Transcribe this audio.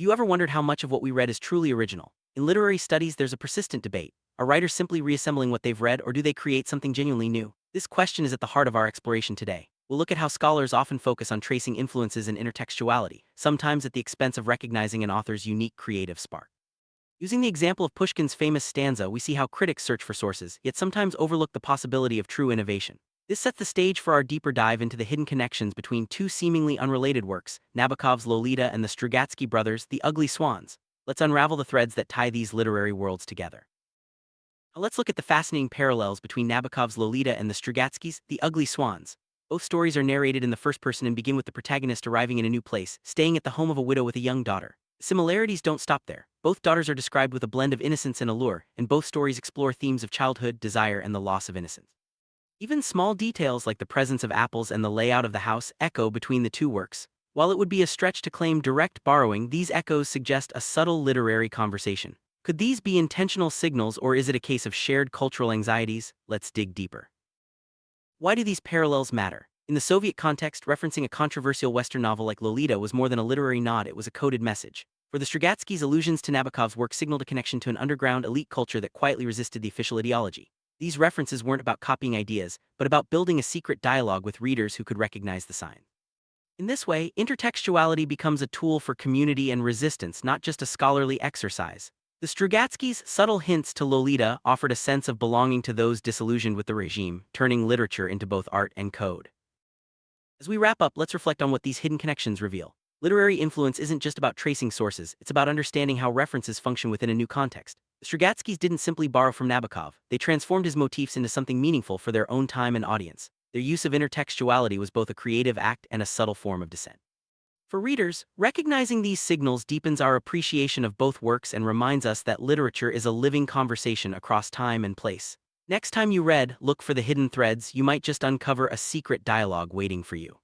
you ever wondered how much of what we read is truly original? In literary studies, there's a persistent debate. Are writers simply reassembling what they've read, or do they create something genuinely new? This question is at the heart of our exploration today. We'll look at how scholars often focus on tracing influences and intertextuality, sometimes at the expense of recognizing an author's unique creative spark. Using the example of Pushkin's famous stanza, we see how critics search for sources, yet sometimes overlook the possibility of true innovation. This sets the stage for our deeper dive into the hidden connections between two seemingly unrelated works, Nabokov's Lolita and the Strugatsky brothers' The Ugly Swans. Let's unravel the threads that tie these literary worlds together. Now let's look at the fascinating parallels between Nabokov's Lolita and the Strugatsky's The Ugly Swans. Both stories are narrated in the first person and begin with the protagonist arriving in a new place, staying at the home of a widow with a young daughter. Similarities don't stop there. Both daughters are described with a blend of innocence and allure, and both stories explore themes of childhood, desire, and the loss of innocence. Even small details like the presence of apples and the layout of the house echo between the two works. While it would be a stretch to claim direct borrowing, these echoes suggest a subtle literary conversation. Could these be intentional signals, or is it a case of shared cultural anxieties? Let's dig deeper. Why do these parallels matter? In the Soviet context, referencing a controversial Western novel like Lolita was more than a literary nod, it was a coded message. For the Strugatskys, allusions to Nabokov's work signaled a connection to an underground elite culture that quietly resisted the official ideology. These references weren't about copying ideas, but about building a secret dialogue with readers who could recognize the sign. In this way, intertextuality becomes a tool for community and resistance, not just a scholarly exercise. The Strugatskys' subtle hints to Lolita offered a sense of belonging to those disillusioned with the regime, turning literature into both art and code. As we wrap up, let's reflect on what these hidden connections reveal. Literary influence isn't just about tracing sources, it's about understanding how references function within a new context. The Strugatskys didn't simply borrow from Nabokov, they transformed his motifs into something meaningful for their own time and audience. Their use of intertextuality was both a creative act and a subtle form of dissent. For readers, recognizing these signals deepens our appreciation of both works and reminds us that literature is a living conversation across time and place. Next time you read, look for the hidden threads. You might just uncover a secret dialogue waiting for you.